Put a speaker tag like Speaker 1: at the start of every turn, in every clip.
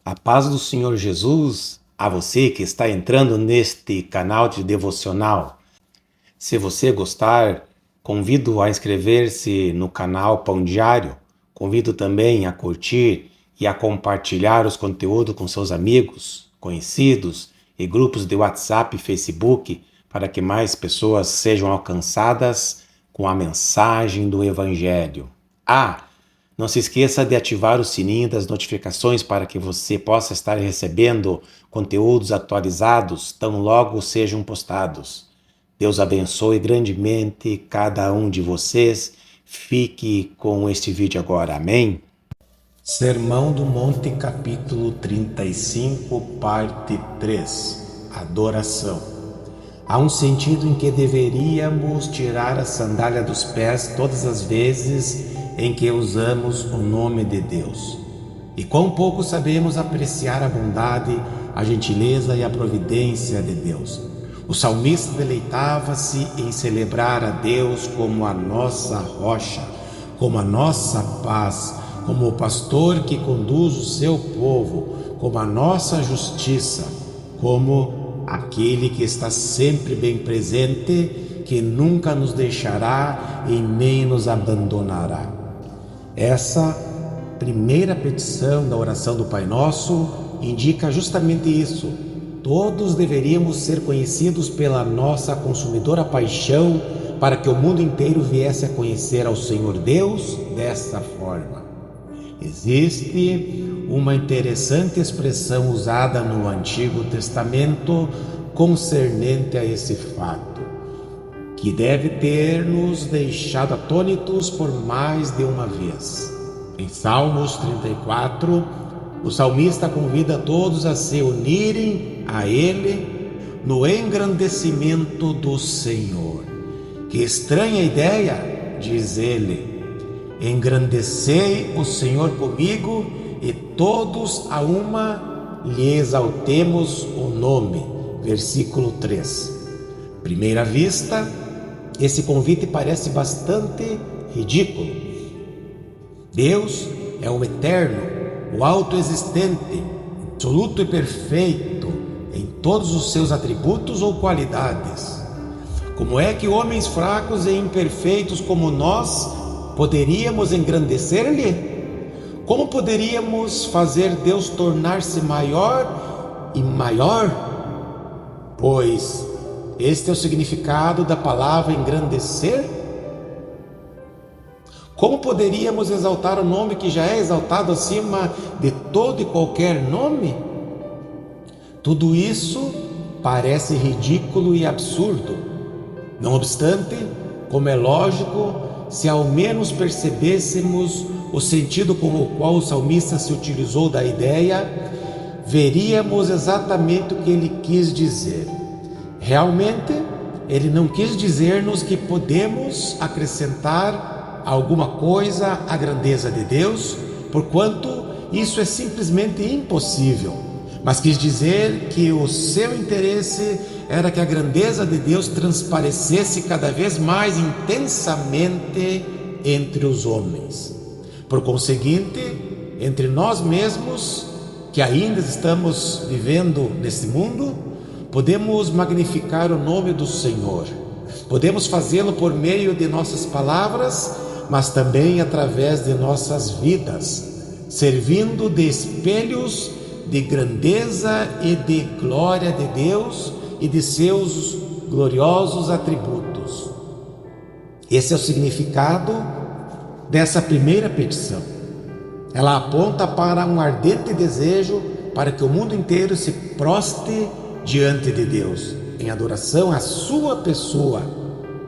Speaker 1: A paz do Senhor Jesus a você que está entrando neste canal de devocional. Se você gostar, convido a inscrever-se no canal Pão Diário. Convido também a curtir e a compartilhar os conteúdos com seus amigos, conhecidos e grupos de WhatsApp e Facebook para que mais pessoas sejam alcançadas com a mensagem do Evangelho. Não se esqueça de ativar o sininho das notificações para que você possa estar recebendo conteúdos atualizados tão logo sejam postados. Deus abençoe grandemente cada um de vocês. Fique com este vídeo agora. Amém? Sermão do Monte, capítulo 35, parte 3. Adoração. Há um sentido em que deveríamos tirar a sandália dos pés todas as vezes em que usamos o nome de Deus. E quão pouco sabemos apreciar a bondade, a gentileza e a providência de Deus. O salmista deleitava-se em celebrar a Deus como a nossa rocha, como a nossa paz, como o pastor que conduz o seu povo, como a nossa justiça, como aquele que está sempre bem presente, que nunca nos deixará e nem nos abandonará. Essa primeira petição da oração do Pai Nosso indica justamente isso. Todos deveríamos ser conhecidos pela nossa consumidora paixão para que o mundo inteiro viesse a conhecer ao Senhor Deus dessa forma. Existe uma interessante expressão usada no Antigo Testamento concernente a esse fato, que deve ter nos deixado atônitos por mais de uma vez. Em Salmos 34, o salmista convida todos a se unirem a ele no engrandecimento do Senhor. Que estranha ideia, diz ele, engrandecei o Senhor comigo e todos a uma lhe exaltemos o nome. Versículo 3. Primeira vista, esse convite parece bastante ridículo. Deus é o eterno, o autoexistente, absoluto e perfeito em todos os seus atributos ou qualidades. Como é que homens fracos e imperfeitos como nós poderíamos engrandecer-lhe? Como poderíamos fazer Deus tornar-se maior e maior? Pois este é o significado da palavra engrandecer. Como poderíamos exaltar o nome que já é exaltado acima de todo e qualquer nome? Tudo isso parece ridículo e absurdo. Não obstante, como é lógico, se ao menos percebêssemos o sentido com o qual o salmista se utilizou da ideia, veríamos exatamente o que ele quis dizer. Realmente, ele não quis dizer-nos que podemos acrescentar alguma coisa à grandeza de Deus, porquanto isso é simplesmente impossível, mas quis dizer que o seu interesse era que a grandeza de Deus transparecesse cada vez mais intensamente entre os homens. Por conseguinte, entre nós mesmos, que ainda estamos vivendo nesse mundo, podemos magnificar o nome do Senhor. Podemos fazê-lo por meio de nossas palavras, mas também através de nossas vidas, servindo de espelhos de grandeza e de glória de Deus e de seus gloriosos atributos. Esse é o significado dessa primeira petição. Ela aponta para um ardente desejo para que o mundo inteiro se prostre diante de Deus, em adoração à sua pessoa,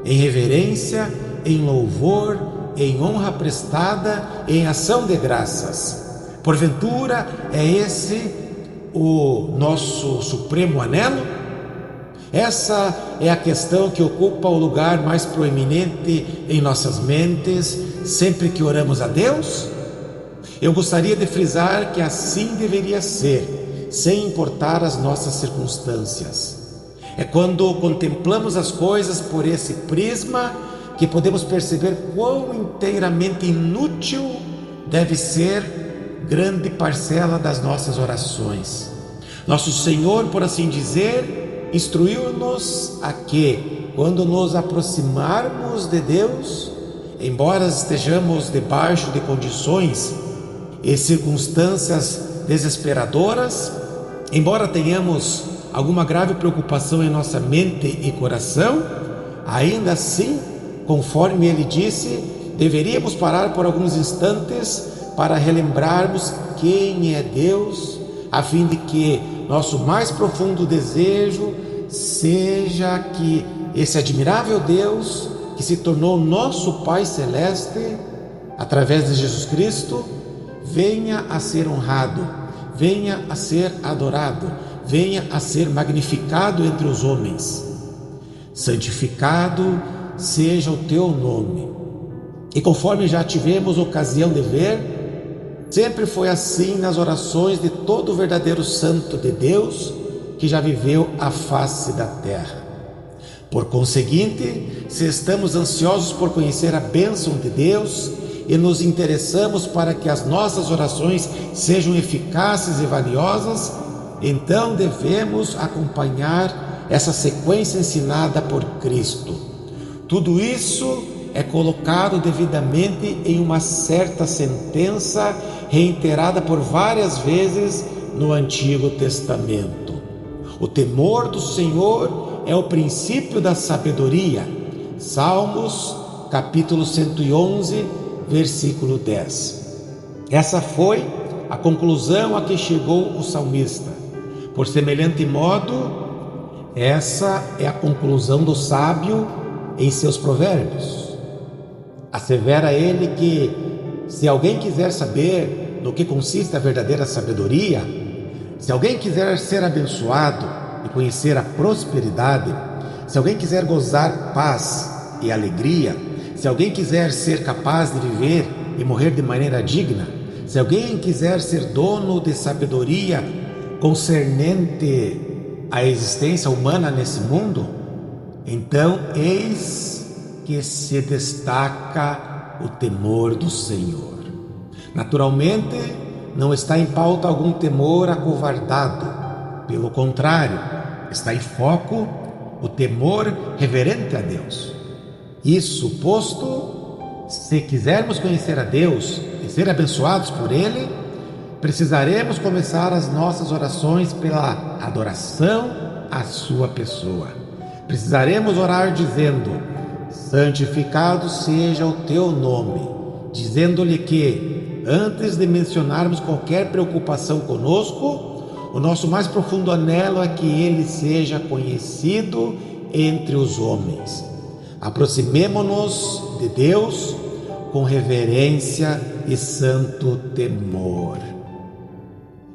Speaker 1: em reverência, em louvor, em honra prestada, em ação de graças. Porventura, é esse o nosso supremo anelo? Essa é a questão que ocupa o lugar mais proeminente em nossas mentes, sempre que oramos a Deus? Eu gostaria de frisar que assim deveria ser, sem importar as nossas circunstâncias. É quando contemplamos as coisas por esse prisma que podemos perceber quão inteiramente inútil deve ser grande parcela das nossas orações. Nosso Senhor, por assim dizer, instruiu-nos a que, quando nos aproximarmos de Deus, embora estejamos debaixo de condições e circunstâncias desesperadoras, embora tenhamos alguma grave preocupação em nossa mente e coração, ainda assim, conforme ele disse, deveríamos parar por alguns instantes para relembrarmos quem é Deus, a fim de que nosso mais profundo desejo seja que esse admirável Deus, que se tornou nosso Pai Celeste, através de Jesus Cristo, venha a ser honrado, venha a ser adorado, venha a ser magnificado entre os homens. Santificado seja o teu nome. E conforme já tivemos ocasião de ver, sempre foi assim nas orações de todo o verdadeiro santo de Deus que já viveu a face da terra. Por conseguinte, se estamos ansiosos por conhecer a bênção de Deus e nos interessamos para que as nossas orações sejam eficazes e valiosas, então devemos acompanhar essa sequência ensinada por Cristo. Tudo isso é colocado devidamente em uma certa sentença reiterada por várias vezes no Antigo Testamento. O temor do Senhor é o princípio da sabedoria. Salmos, capítulo 111, versículo 10. Essa foi a conclusão a que chegou o salmista. Por semelhante modo, essa é a conclusão do sábio em seus provérbios. Assevera ele que, se alguém quiser saber no que consiste a verdadeira sabedoria, se alguém quiser ser abençoado e conhecer a prosperidade, se alguém quiser gozar paz e alegria, se alguém quiser ser capaz de viver e morrer de maneira digna, se alguém quiser ser dono de sabedoria concernente à existência humana nesse mundo, então eis que se destaca o temor do Senhor. Naturalmente, não está em pauta algum temor acovardado. Pelo contrário, está em foco o temor reverente a Deus. Isso posto, se quisermos conhecer a Deus e ser abençoados por Ele, precisaremos começar as nossas orações pela adoração à sua pessoa. Precisaremos orar dizendo: santificado seja o teu nome, dizendo-lhe que, antes de mencionarmos qualquer preocupação conosco, o nosso mais profundo anelo é que ele seja conhecido entre os homens. Aproximemo-nos de Deus com reverência e santo temor,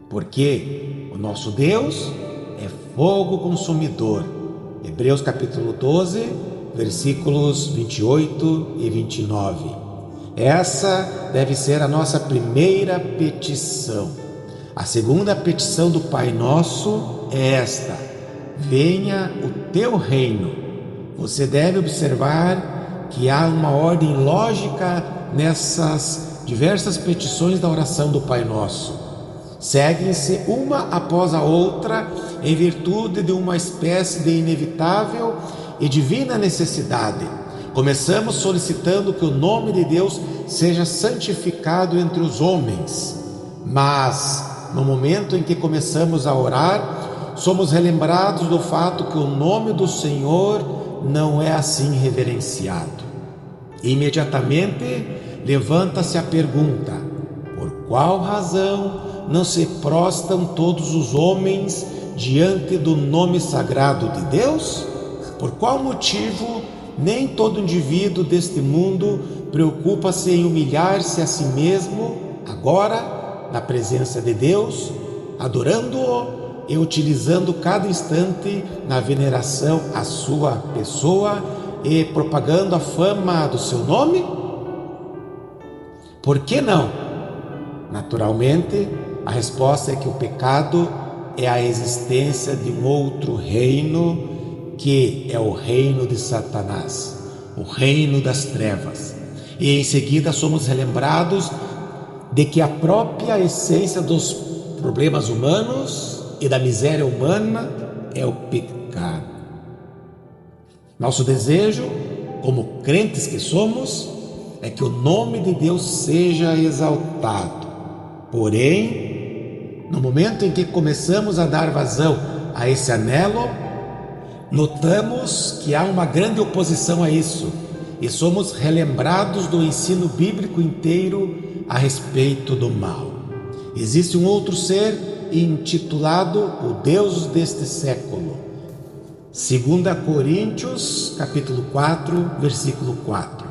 Speaker 1: porque o nosso Deus é fogo consumidor. Hebreus capítulo 12, versículos 28 e 29. Essa deve ser a nossa primeira petição. A segunda petição do Pai Nosso é esta: venha o teu reino. Você deve observar que há uma ordem lógica nessas diversas petições da oração do Pai Nosso. Seguem-se uma após a outra em virtude de uma espécie de inevitável e divina necessidade. Começamos solicitando que o nome de Deus seja santificado entre os homens, mas no momento em que começamos a orar, somos relembrados do fato que o nome do Senhor não é assim reverenciado. Imediatamente levanta-se a pergunta: por qual razão não se prostram todos os homens diante do nome sagrado de Deus? Por qual motivo nem todo indivíduo deste mundo preocupa-se em humilhar-se a si mesmo, agora, na presença de Deus, adorando-o e utilizando cada instante na veneração à sua pessoa e propagando a fama do seu nome? Por que não? Naturalmente, a resposta é que o pecado é a existência de um outro reino, que é o reino de Satanás, o reino das trevas. E em seguida somos relembrados de que a própria essência dos problemas humanos e da miséria humana é o pecado. Nosso desejo, como crentes que somos, é que o nome de Deus seja exaltado. Porém, no momento em que começamos a dar vazão a esse anelo, notamos que há uma grande oposição a isso e somos relembrados do ensino bíblico inteiro a respeito do mal. Existe um outro ser intitulado o Deus deste século. 2 Coríntios, capítulo 4, versículo 4.